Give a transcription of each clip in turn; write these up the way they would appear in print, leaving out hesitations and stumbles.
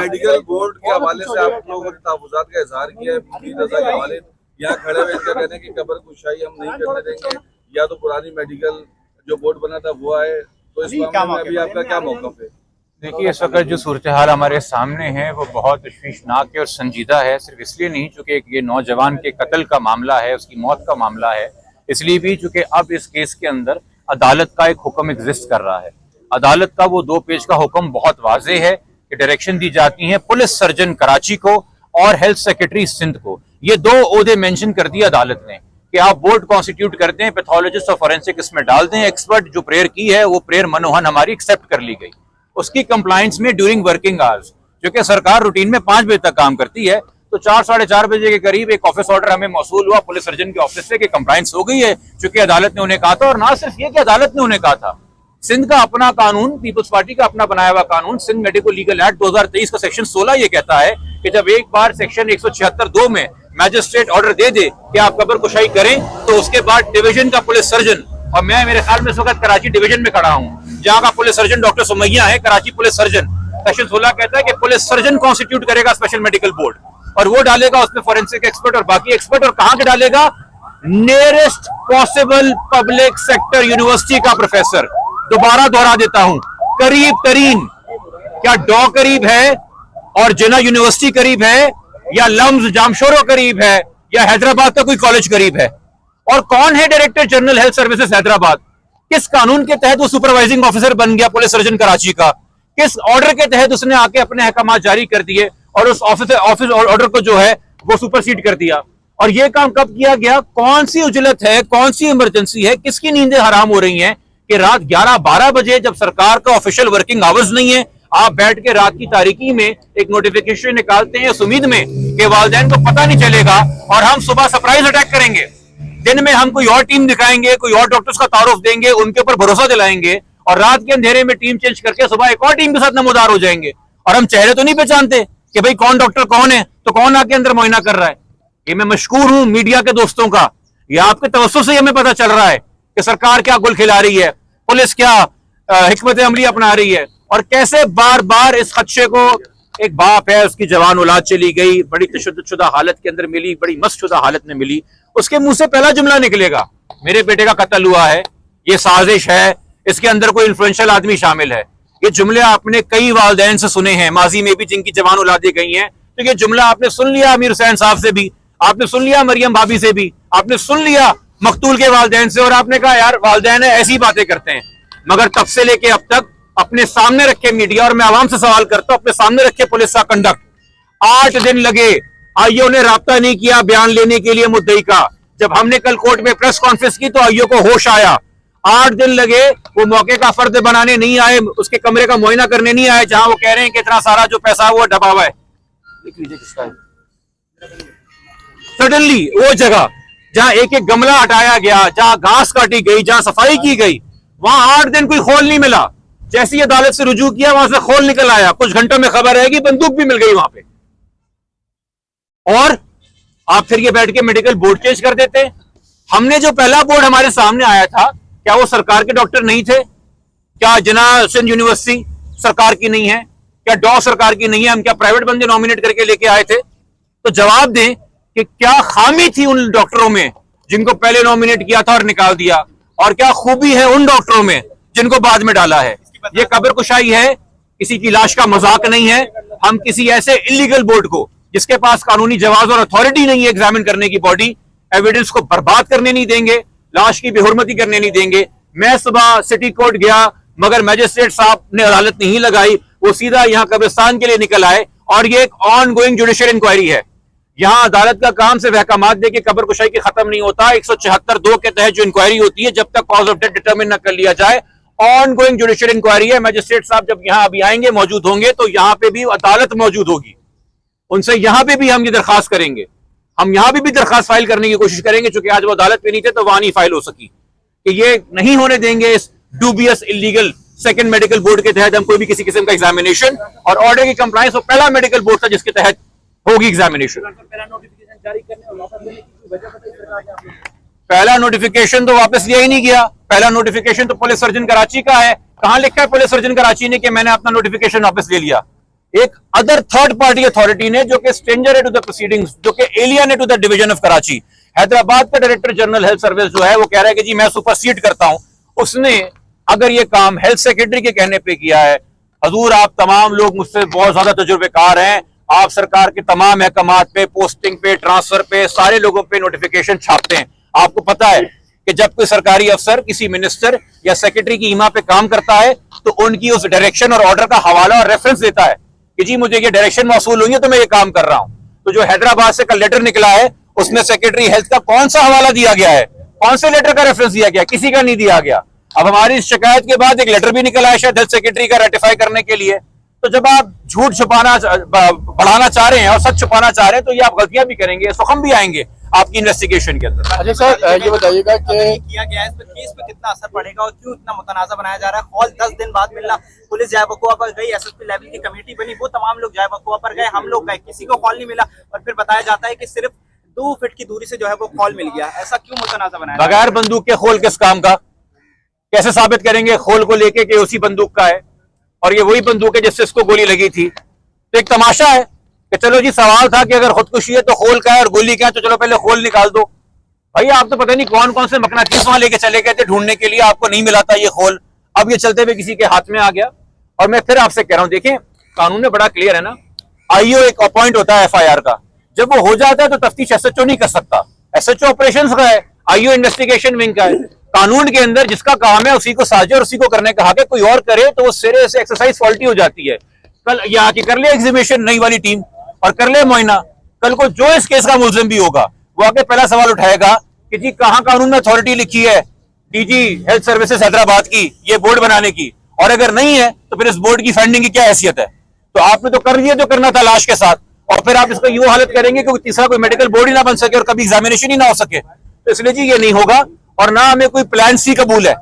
Medical board के हवाले से आप लोगों ने तहफ़्फ़ुज़ात का इजहार किया है। मुफीद रज़ा के वालिद यहाँ खड़े हुए इनका कहने की कब्र कुशाई हम नहीं करने देंगे, या तो पुरानी मेडिकल जो बोर्ड बना था वो आए। तो इस मामले में अभी आपका क्या मौक़िफ़ है? देखिए, इस वक्त जो सूरत हाल हमारे सामने है वो बहुत तशवीशनाक है और संजीदा है। सिर्फ इसलिए नहीं चूँकि ये नौजवान के कत्ल का मामला है, उसकी मौत का मामला है, इसलिए भी चूँकि अब इस केस के अंदर अदालत का एक हुक्म एग्जिस्ट कर रहा है। अदालत का वो 2 पेज का हुक्म बहुत वाजे है कि डायरेक्शन दी जाती है पुलिस सर्जन कराची को और हेल्थ सेक्रेटरी सिंध को। ये 2 ओहदे मेंशन कर दिया अदालत ने कि आप बोर्ड कॉन्स्टिट्यूट करते हैं, पैथोलॉजिस्ट और फॉरेंसिक इसमें डाल दें। एक्सपर्ट जो प्रेयर की है वो प्रेयर मनोहन हमारी एक्सेप्ट कर ली गई। उसकी कंप्लायंस में ड्यूरिंग वर्किंग आवर्स, जो कि सरकार रूटीन में 5 बजे तक काम करती है, तो 4 साढ़े 4 बजे के करीब एक ऑफिस ऑर्डर हमें मौसूल हुआ पुलिस सर्जन के ऑफिस से कि कंप्लायंस हो गई है, चूंकि अदालत ने उन्हें कहा था। और ना सिर्फ ये कि अदालत ने उन्हें कहा था, सिंध का अपना कानून, पीपल्स पार्टी का अपना बनाया हुआ कानून, सिंध मेडिको लीगल एक्ट 2023 का सेक्शन 16 ये कहता है कि जब एक बार सेक्शन 176(2) में मैजिस्ट्रेट ऑर्डर दे दे कि आप कब्र कुशाई करें, तो उसके बाद डिवीजन का पुलिस सर्जन, और मैं मेरे ख्याल में इस वक्त कराची डिवीजन में खड़ा हूं जहां का पुलिस सर्जन डॉक्टर सुमैया है, कराची पुलिस सर्जन, सेक्शन 16 कहता है कि पुलिस सर्जन कॉन्स्टिट्यूट करेगा स्पेशल मेडिकल बोर्ड, और वो डालेगा उसमें फॉरेंसिक एक्सपर्ट और बाकी एक्सपर्ट। और कहां के डालेगा? Nearest possible public sector university का प्रोफेसर। दोबारा दोहरा देता हूं, करीब तरीन। क्या डॉ करीब है और जिना यूनिवर्सिटी करीब है, या लम्स जामशोरो करीब है, या हैदराबाद का कोई कॉलेज करीब है? और कौन है director general health services Hyderabad? किस कानून के तहत वो सुपरवाइजिंग ऑफिसर बन गया पुलिस सर्जन कराची का? किस ऑर्डर के तहत उसने आके अपने अहकाम जारी कर दिए और उस ऑफिस ऑर्डर को जो है वो सुपरसीड कर दिया? और ये काम कब किया गया? कौन सी उजलत है, कौन सी इमरजेंसी है, किसकी नींदें हराम हो रही हैं कि रात 11-12 बजे जब सरकार का ऑफिशियल वर्किंग आवर्स नहीं है, आप बैठ के रात की तारीकी में एक नोटिफिकेशन निकालते हैं इस उम्मीद में कि वालिदैन को पता नहीं चलेगा और हम सुबह सरप्राइज अटैक करेंगे। दिन में हम कोई और टीम दिखाएंगे, कोई और डॉक्टर्स का तारुफ देंगे, उनके ऊपर भरोसा दिलाएंगे, और रात के अंधेरे में टीम चेंज करके सुबह एक और टीम के साथ नमोदार हो जाएंगे। और हम चेहरे तो नहीं पहचानते कि भाई कौन डॉक्टर कौन है, तो कौन आके अंदर मुआयना कर रहा है। ये मैं मशकूर हूं मीडिया के दोस्तों का, ये आपके तवज्जो से हमें पता चल रहा है कि सरकार क्या गुल खिला रही है, पुलिस क्या हिकमत अमली अपना रही है, और कैसे बार बार इस खदशे को, एक बाप है उसकी जवान औलाद चली गई, बड़ी तशद्दुद हालत के अंदर मिली, बड़ी मस्तशुदा हालत में मिली, उसके मुंह से पहला जुमला निकलेगा मेरे बेटे का कत्ल हुआ है, ये साजिश है, इसके अंदर कोई इन्फ्लुएंशियल आदमी शामिल है। ये जुमले आपने कई वालिदैन से सुने हैं माजी में भी, जिनकी जवान औलादें गई हैं। तो ये जुमला आपने सुन लिया अमीर हुसैन साहब से भी, आपने सुन लिया मरियम भाभी से भी, आपने सुन लिया मकतूल के वालिदैन से, और आपने कहा यार वालिदैन ऐसी बातें करते हैं। मगर तब से लेके अब तक अपने सामने रखे मीडिया, और मैं आवाम से सवाल करता हूं, अपने सामने रखे पुलिस का कंडक्ट। 8 दिन लगे, आईओ ने राब्ता नहीं किया बयान लेने के लिए मुद्दई का। जब हमने कल कोर्ट में प्रेस कॉन्फ्रेंस की तो आईओ को होश आया। 8 दिन लगे, वो मौके का फर्द बनाने नहीं आए, उसके कमरे का मुआयना करने नहीं आए, जहां वो कह रहे हैं कि इतना सारा जो पैसा वो दबा हुआ है। सडनली वो जगह जहां एक एक गमला हटाया गया, जहां घास काटी गई, जहां सफाई की गई, वहां 8 दिन कोई खोल नहीं मिला। जैसी अदालत से रुजू किया वहां से खोल निकल आया। कुछ घंटों में खबर है कि बंदूक भी मिल गई वहां पे। और आप फिर ये बैठ के मेडिकल बोर्ड चेंज कर देते। हमने जो पहला बोर्ड हमारे सामने आया था, क्या वो सरकार के डॉक्टर नहीं थे? क्या जिना सिंध यूनिवर्सिटी सरकार की नहीं है? क्या डॉ सरकार की नहीं है? हम क्या प्राइवेट बंदे नॉमिनेट करके लेके आए थे? तो जवाब दें कि क्या खामी थी उन डॉक्टरों में जिनको पहले नॉमिनेट किया था और निकाल दिया, और क्या खूबी है उन डॉक्टरों में जिनको बाद में डाला है? ये कब्र कुशाई है, किसी की लाश का मजाक नहीं है। हम किसी ऐसे इलीगल बोर्ड को, जिसके पास कानूनी जवाज और अथॉरिटी नहीं है एग्जामिन करने की बॉडी, एविडेंस को बर्बाद करने नहीं देंगे, लाश की बेहुरमती करने नहीं देंगे। मैं सुबह सिटी कोर्ट गया, मगर मैजिस्ट्रेट साहब ने अदालत नहीं लगाई, वो सीधा यहाँ कब्रिस्तान के लिए निकल आए, और ये एक ऑन गोइंग जुडिशियल इंक्वायरी है। यहाँ अदालत का काम सिर्फ अहकामात दे के कब्र कुशाई के खत्म नहीं होता। 176(2) के तहत जो इंक्वायरी होती है, जब तक कॉज ऑफ डेथ डिटरमिन न कर लिया जाए, ऑन गोइंग जुडिशियल इंक्वायरी है। मैजिस्ट्रेट साहब जब यहाँ अभी आएंगे, मौजूद होंगे, तो यहाँ पे भी अदालत मौजूद होगी। उनसे यहाँ पे भी हम ये दरखास्त करेंगे, हम यहाँ भी दरखास्त फाइल करने की कोशिश करेंगे, चूंकि आज वो अदालत में नहीं थे तो वहां नहीं फाइल हो सकी, कि ये नहीं होने देंगे इस dubious illegal second medical board के तहत हम कोई भी किसी किस्म का एग्जामिनेशन, और ऑर्डर की कंप्लायंस वो पहला मेडिकल बोर्ड था जिसके तहत होगी एग्जामिनेशन। पहला नोटिफिकेशन तो वापस लिया ही नहीं गया। पहला नोटिफिकेशन तो पुलिस सर्जन कराची का है। कहां लिखा है पुलिस सर्जन कराची ने कि मैंने अपना नोटिफिकेशन वापस ले लिया? एक अदर थर्ड पार्टी अथॉरिटी ने, जो कि स्ट्रेंजर है टू द प्रोसीडिंग्स, जो कि एलियन है to the division of Karachi, Hyderabad का डायरेक्टर जनरल हेल्थ सर्विस जो है वो कह रहा है कि जी मैं सुपरसीड करता हूं। उसने अगर ये काम हेल्थ सेक्रेटरी के कहने पे किया है, हजूर आप तमाम लोग मुझसे बहुत ज्यादा तजुर्बेकार हैं, आप सरकार के तमाम महकमात पे, पोस्टिंग पे, ट्रांसफर पे, सारे लोगों पे नोटिफिकेशन छापते हैं। आपको पता है कि जब कोई सरकारी अफसर किसी मिनिस्टर या सेक्रेटरी की ईमा पे काम करता है तो उनकी उस डायरेक्शन और ऑर्डर का हवाला और रेफरेंस देता है कि जी मुझे ये डायरेक्शन मौसूल हुई है तो मैं ये काम कर रहा हूं। तो जो हैदराबाद से कल लेटर निकला है उसमें सेक्रेटरी हेल्थ का कौन सा हवाला दिया गया है, कौन से लेटर का रेफरेंस दिया गया? किसी का नहीं दिया गया। अब हमारी इस शिकायत के बाद एक लेटर भी निकला है शायद हेल्थ सेक्रेटरी का रेटिफाई करने के लिए। तो जब आप झूठ छुपाना बढ़ाना चाह रहे हैं और सच छुपाना चाह रहे हैं तो ये आप गलतियां भी करेंगे, तो हम भी आएंगे आपकी इन्वेस्टिगेशन के अंदर। अच्छा सर, ये बताइएगा कि किया गया है, इस पर केस पे कितना असर पड़ेगा और क्यों इतना मुतनाज़ा बनाया जा रहा है? हॉल 10 दिन बाद मिलना, पुलिस जाए वकुआ पर गई, एसएसपी लेवल की कमेटी बनी, वो तमाम लोग जाए वकुआ पर गए, हम लोग गए, किसी को हॉल नहीं मिला और फिर बताया जाता है कि सिर्फ 2 फीट की दूरी से जो है वो हॉल मिल गया। ऐसा क्यों मुतनाज़ा बनाया? बगैर बंदूक के खोल किस काम का? कैसे साबित करेंगे खोल को लेके कि उसी बंदूक का है और ये वही बंदूक है जिससे इसको गोली लगी थी? तो एक तमाशा है कि चलो जी सवाल था कि अगर खुदकुशी है तो खोल का है और गोली क्या है, तो चलो पहले खोल निकाल दो। भाई आप तो पता नहीं कौन कौन से मकनातीस वहां लेके चले गए थे ढूंढने के लिए, आपको नहीं मिला था ये खोल, अब ये चलते हुए किसी के हाथ में आ गया। और मैं फिर आपसे कह रहा हूं, देखें कानून में बड़ा क्लियर है ना, आईओ एक अपॉइंट होता है एफआईआर का, जब वो हो जाता है तो तफ्तीश एसएचओ नहीं कर सकता, एसएचओ ऑपरेशंस का है, आईओ इन्वेस्टिगेशन विंग का है। कानून के अंदर जिसका काम है उसी को साझे और उसी को करने का हक है, कोई और करे तो वो सिरे से एक्सरसाइज फॉल्टी हो जाती है। कल ये आके कर ले एग्जीबिशन नई वाली टीम और कर ले मुआयना, कल को जो इस केस का मुलजिम भी होगा वो आके पहला सवाल उठाएगा कि जी कहां कानून में अथॉरिटी लिखी है डीजी हेल्थ सर्विसेज हैदराबाद की ये बोर्ड बनाने की, और अगर नहीं है तो फिर इस बोर्ड की फंडिंग की क्या हैसियत है? तो आपने तो कर दिया जो करना था लाश के साथ, और फिर आप इसको यूं हालत करेंगे कि तीसरा कोई मेडिकल बोर्ड ही ना बन सके और कभी एग्जामिनेशन ही ना हो सके। तो इसलिए जी ये नहीं होगा, और ना हमें कोई प्लान सी कबूल है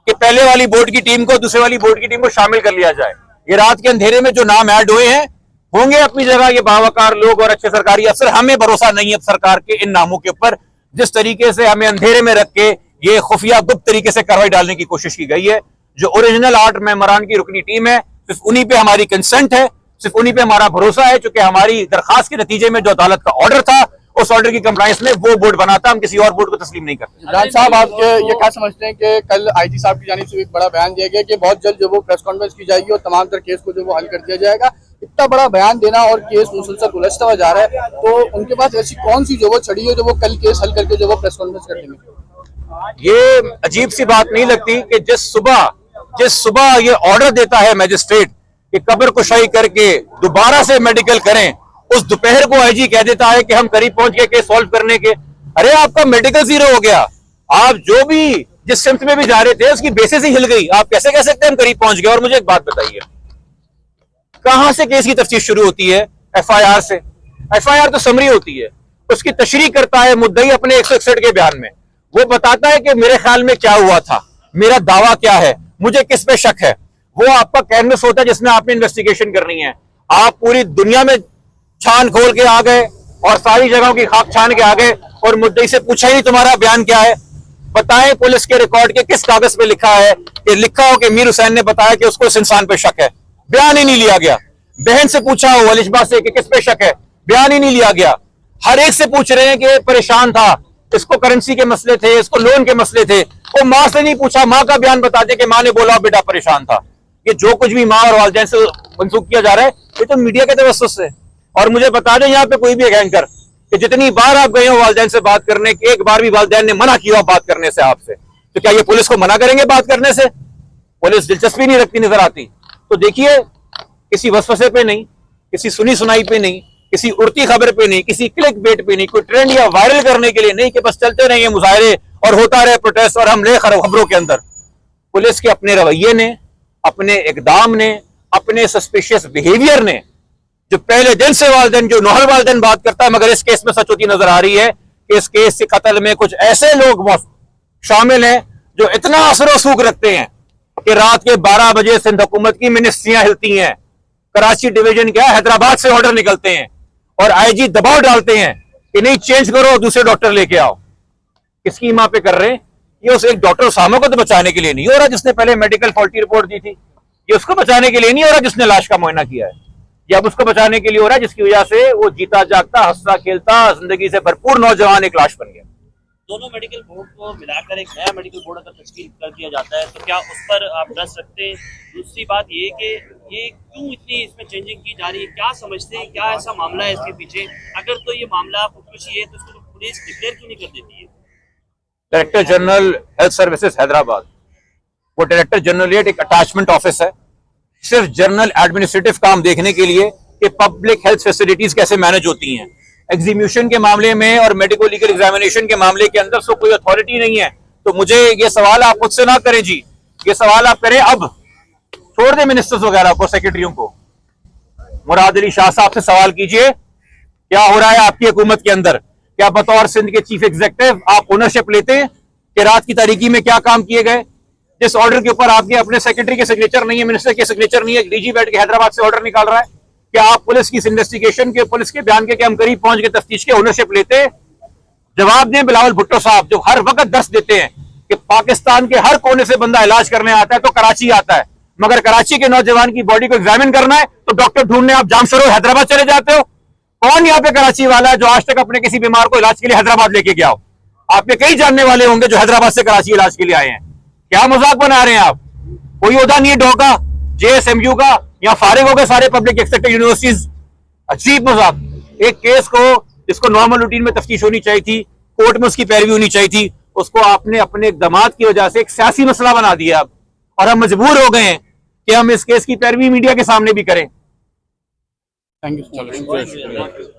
कि पहले वाली बोर्ड की टीम को दूसरे वाली बोर्ड की टीम को शामिल कर लिया जाए। ये रात के अंधेरे में जो नाम ऐड हुए हैं होंगे अपनी जगह ये बावकार लोग और अच्छे सरकारी अफसर, हमें भरोसा नहीं है सरकार के इन नामों के ऊपर। जिस तरीके से हमें अंधेरे में रख के ये खुफिया गुप्त तरीके से कार्रवाई डालने की कोशिश की गई है, जो ओरिजिनल 8 मेंबरान की रुकनी टीम है सिर्फ उन्हीं पे हमारी कंसेंट है, सिर्फ उन्हीं पे हमारा भरोसा है, चूंकि हमारी दरखास्त के नतीजे में जो अदालत का ऑर्डर था उस ऑर्डर की कंप्लायंस में वो बोर्ड बना था, हम किसी और बोर्ड को तस्लीम नहीं करते। इमरान साहब, आप ये क्या समझते हैं कि कल आईजी साहब की जानिब से एक बड़ा बयान दिया गया कि बहुत जल्द जो वो प्रेस कॉन्फ्रेंस की जाएगी और तमाम तर केस को जो वो हल कर दिया जाएगा? इतना बड़ा बयान देना और केस मुसलसल उलझता हुआ जा रहा है, तो उनके पास ऐसी कौन सी जो वो छड़ी है जो वो कल केस हल करके जो वो प्रेस कॉन्फ्रेंस कर देंगे? ये अजीब सी बात नहीं लगती कि जिस सुबह ये ऑर्डर देता है मैजिस्ट्रेट कि कब्र कुशाई करके दोबारा से मेडिकल करें, उस दोपहर को आईजी कह देता है कि हम करीब पहुंच गए केस सॉल्व करने के। अरे आपका मेडिकल जीरो हो गया, आप जो भी जिस सिम्त में भी जा रहे थे उसकी बेसिस ही हिल गई, आप कैसे कह सकते हैं हम करीब पहुंच गए? और मुझे एक बात बताइए, कहां से केस की तफ्तीश शुरू होती है? एफआईआर से। एफआईआर तो समरी होती है, उसकी तशरीह करता है मुद्दई अपने 161 के बयान में, वो बताता है कि मेरे ख्याल में क्या हुआ था, मेरा दावा क्या है, मुझे किस पे शक है। वो आपका कैनवस होता है जिसमें आपने इन्वेस्टिगेशन करनी है। आप पूरी दुनिया में छान खोल के आ गए और सारी जगहों की खाक छान के आ गए और मुद्दई से पूछा ही नहीं तुम्हारा बयान क्या है। बताएं पुलिस के रिकॉर्ड के किस कागज पे लिखा है कि लिखा हो कि मीर हुसैन ने बताया कि उसको इस इंसान पे शक है, बयान ही नहीं लिया गया। बहन से पूछा हो अलिशबा से कि किस पे शक है, बयान ही नहीं लिया गया। हर एक से पूछ रहे हैं कि परेशान था, इसको करेंसी के मसले थे, इसको लोन के मसले थे, वो माँ से नहीं पूछा, माँ का बयान बता दे कि माँ ने बोला बेटा परेशान था। ये जो कुछ भी माँ और वालिदैन से मंसूख किया जा रहा है ये तो मीडिया के तवस्सुस से। और मुझे बता दें यहाँ पे कोई भी एक एंकर कि जितनी बार आप गए हो वालिदैन से बात करने की, एक बार भी वालिदैन ने मना किया बात करने से आपसे, तो क्या ये पुलिस को मना करेंगे बात करने से? पुलिस दिलचस्पी नहीं रखती नजर आती। तो देखिए, किसी वसवसे पे नहीं, किसी सुनी सुनाई पे नहीं, किसी उड़ती खबर पे नहीं, किसी क्लिक बेट पे नहीं, कोई ट्रेंड या वायरल करने के लिए नहीं कि बस चलते रहे मुजाहरे और होता रहे प्रोटेस्ट और हम ले खबरों के अंदर। पुलिस के अपने रवैये ने, अपने इकदाम ने, अपने सस्पिशियस बिहेवियर ने, जो पहले दिन से वालिदैन जो नौहल वालिदैन बात करता है, मगर इस केस में सच होती नजर आ रही है कि इस केस के कत्ल में कुछ ऐसे लोग शामिल हैं जो इतना असर रसूख रखते हैं कि रात के 12 बजे सिंध हुकूमत की मिनिस्ट्रियां हिलती हैं, कराची डिवीजन क्या हैदराबाद से ऑर्डर निकलते हैं और आईजी दबाव डालते हैं कि नहीं चेंज करो, दूसरे डॉक्टर लेके आओ। किसकी मां पे कर रहे हैं? ये उस एक डॉक्टर उसामा को तो बचाने के लिए नहीं हो रहा जिसने पहले मेडिकल फॉल्टी रिपोर्ट दी थी, ये उसको बचाने के लिए नहीं हो रहा जिसने लाश का मुआयना किया है, ये अब उसको बचाने के लिए हो रहा है, जिसकी वजह से वो जीता जागता हंसता खेलता जिंदगी से भरपूर नौजवान एक लाश बन गया। दोनों मेडिकल बोर्ड को मिलाकर एक नया मेडिकल बोर्ड अगर तश्कील कर दिया जाता है तो क्या उस पर आप ट्रस्ट रखते हैं? दूसरी बात ये कि ये क्यों इतनी इसमें चेंजिंग की जा रही है, क्या समझते हैं, क्या ऐसा मामला है इसके पीछे? अगर तो ये मामला खुदकुशी है तो इसको पुलिस डिक्लेयर क्यों नहीं कर देती है? Director general health services Hyderabad, वो डायरेक्टर जनरल एक अटैचमेंट ऑफिस है, सिर्फ जनरल एडमिनिस्ट्रेटिव काम देखने के लिए कि पब्लिक हेल्थ फैसिलिटीज कैसे मैनेज होती हैं। एग्जीम्यूशन के मामले में और मेडिको लीगल एग्जामिनेशन के मामले के अंदर सो कोई अथॉरिटी नहीं है। तो मुझे ये सवाल आप मुझसे ना करें जी, ये सवाल आप करें अब, छोड़ दें मिनिस्टर्स वगैरह को, सेक्रेटरियों को। मुराद अली शाह साहब से सवाल कीजिए क्या हो रहा है आपकी हुकूमत के अंदर। क्या बतौर सिंध के चीफ एग्जीक्यूटिव आप ओनरशिप लेते हैं कि रात की तारीकी में क्या काम किए गए? जिस ऑर्डर के ऊपर आपके अपने सेक्रेटरी के सिग्नेचर नहीं है, मिनिस्टर के सिग्नेचर नहीं है, डीजी बैठ के हैदराबाद से ऑर्डर निकाल रहा है। क्या आप पुलिस की इन्वेस्टिगेशन के, पुलिस के बयान के हम करीब पहुंच के तफ्तीश के ओनरशिप लेते? जवाब दें बिलावल भुट्टो साहब, जो हर वक्त दस देते हैं कि पाकिस्तान के हर कोने से बंदा इलाज करने आता है तो कराची आता है, मगर कराची के नौजवान की बॉडी को एग्जामिन करना है तो डॉक्टर ढूंढने आप जामशरो हैदराबाद चले जाते हो। कौन यहाँ पे कराची वाला है जो आज तक अपने किसी बीमार को इलाज के लिए हैदराबाद लेके गया हो? आपके कई जानने वाले होंगे जो हैदराबाद से कराची इलाज के लिए आए हैं। क्या मजाक बना रहे हैं आप? कोई ओहदा नहीं है डॉ का, JSMU का, या फारिग हो गए सारे पब्लिक सेक्टर यूनिवर्सिटीज। अजीब मजाक। एक केस को जिसको नॉर्मल रूटीन में तफ्तीश होनी चाहिए थी, कोर्ट में उसकी पैरवी होनी चाहिए थी, उसको आपने अपने इक़दामात की वजह से एक सियासी मसला बना दिया। और हम मजबूर हो गए हैं कि हम इस केस की पैरवी मीडिया के सामने भी करें। Thank you.